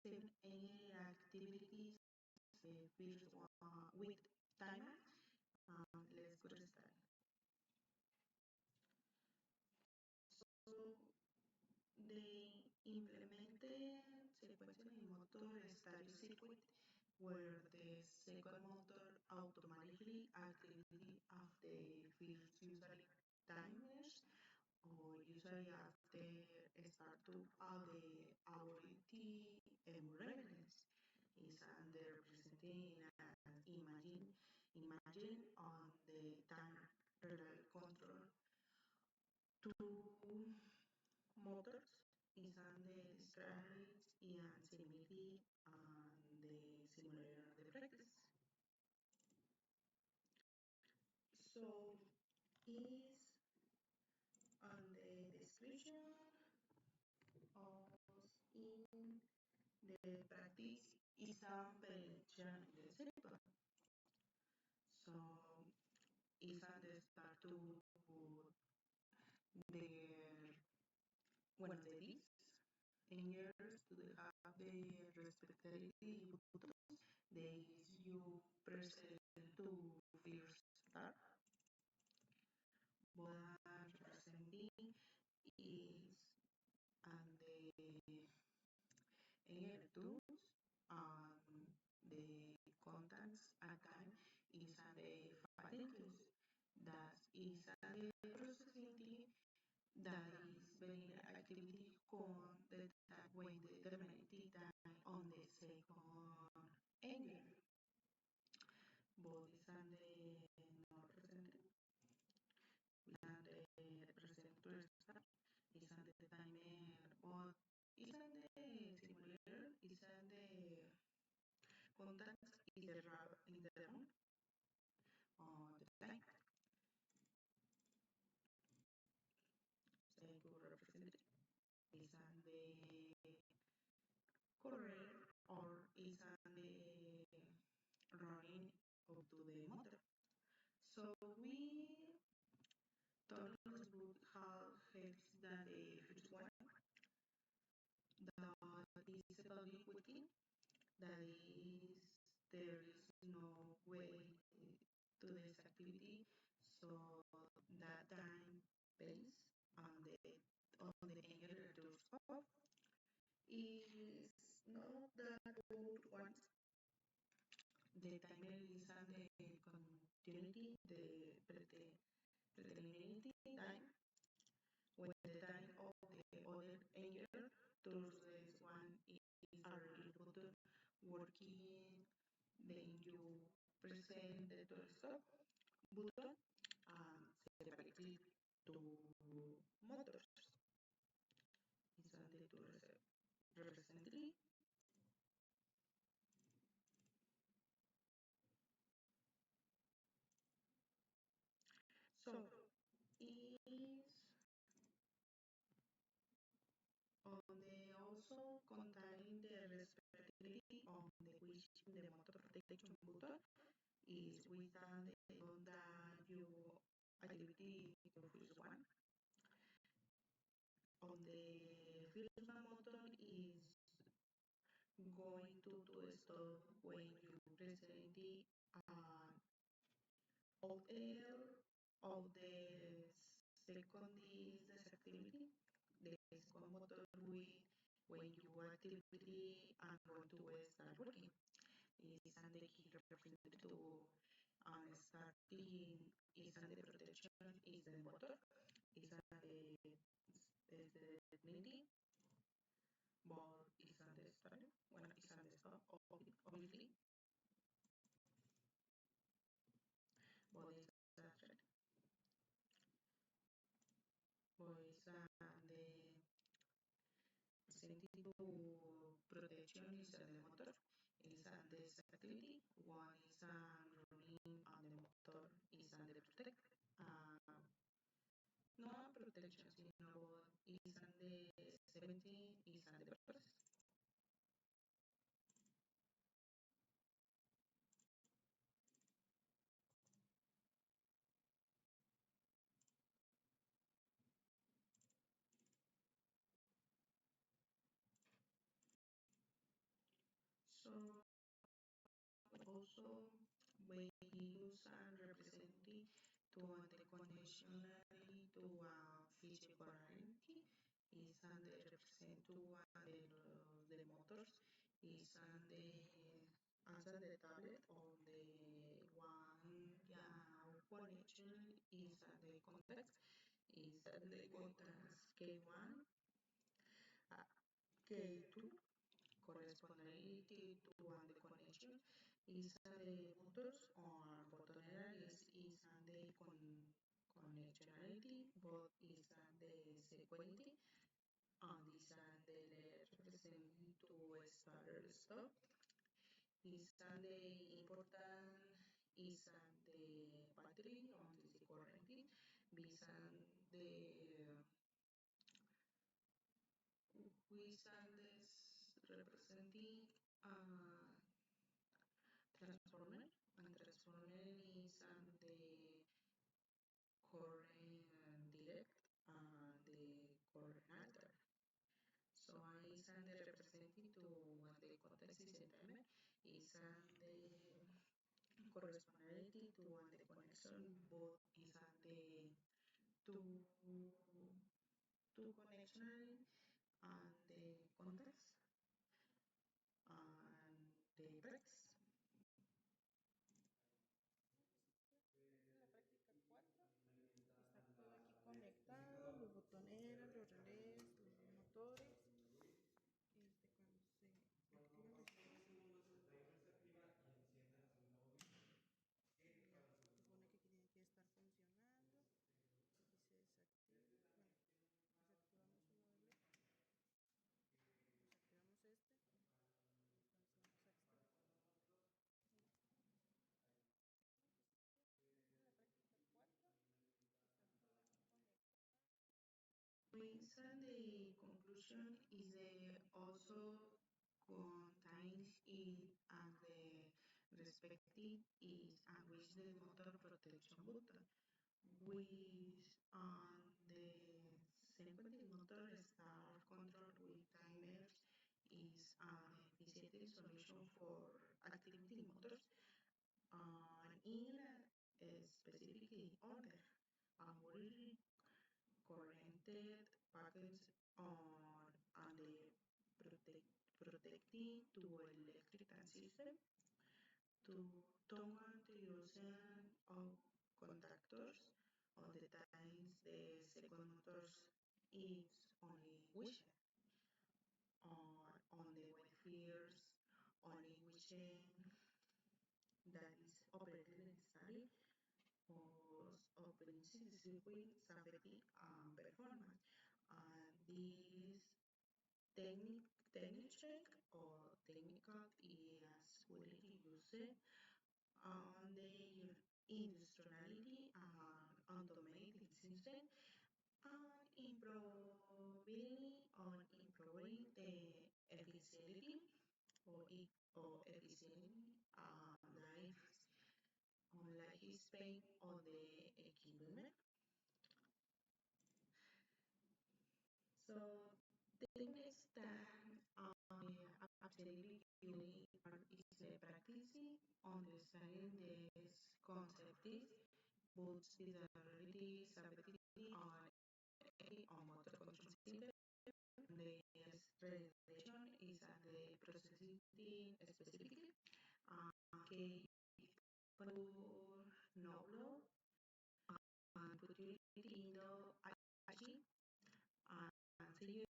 7 activities first with timer. Let's go to start. So they implemented sequential motor status circuit where the second motor automatically activity of the first usually timers or usually after start to all the ability reference is under representing an imagine on the time relay control two motors is on the describes and similarity on the simulator of the practice. So is on the description of in the practice is a very simple. So is on the start to their one of the discs in years to have the respectability they you present to first start but representing is and the air tools and the contents at time is and the facilities that is and the processing that is very activity con the that when the terminated time on the second angle bodies and the not represented and the representative is and the timer but is and the simulator is and the contents is the in the room on the time so good representative is and the correct or is and the running up to the motor. So we told us about how helps that the first one that is totally working, that is there is no way to this activity, so that time base on the anger to stop is not that good once the timer is on the continuity, the predetermined time, when the time of the other anger towards this one is already button working, then you present the to stop button and separately to motors. It's on the to representative. So is on the also contain the respectivity on the which the motor protection button is within the on that you activity to first one. On the first one motor is going to stop when you present the out air of the second is this activity. The second motor we when you activity and going to start working is and the key represented to starting is and the protection is the motor is and the dignity but is and the start when is and the stop obviously but is but is and the sentido protection is the motor is this activity. One is running on the motor is the protect. Uh, no protection, sino is the 17 is the process. also when he use and representing to the conditionality to physical reality is and the represent to the motors is and the as and the tablet on the one connection is and the context is and the context K1 K2 corresponding to one the connection is the motors or botoneras is the connectionality but is the sequency and is the representing to starter stop is the important is the battery on the current is the is this representing uh, transformer and transformer is the current direct and the current alter. So I is the representing to when the context is in time is the corresponding to when the connection both is the two two connection and the context and the breaks. En la práctica 4 está todo aquí conectado, los botoneras, los relés, los motores. Cuando se activan los se supone que tiene que estar funcionando. Aquí se desactiva. Bueno, desactivamos uno de los. Desactivamos este. Entonces se activa. En la práctica 4 está todo aquí conectado. Winston, the conclusion is also contains it and the respective is and which the motor protection button which on the sequential motor start control with timers is an efficient solution for activity motors in a specific order. Already corrected packets on the protect, protecting to electrical system to turn the using of conductors on the times the second motors is only wish on the welfares only wishing that is operated necessary was operating circuit safety and performance. And this technique check or technical is really used on the industriality and automated system and improving the efficiency or efficiency lifespan of the equipment. So the next time absolutely unique is the practicing understanding this concept is both disability, stability, on motor control system. The relation is at the processing specifically. Que por no and put it in the IG and see you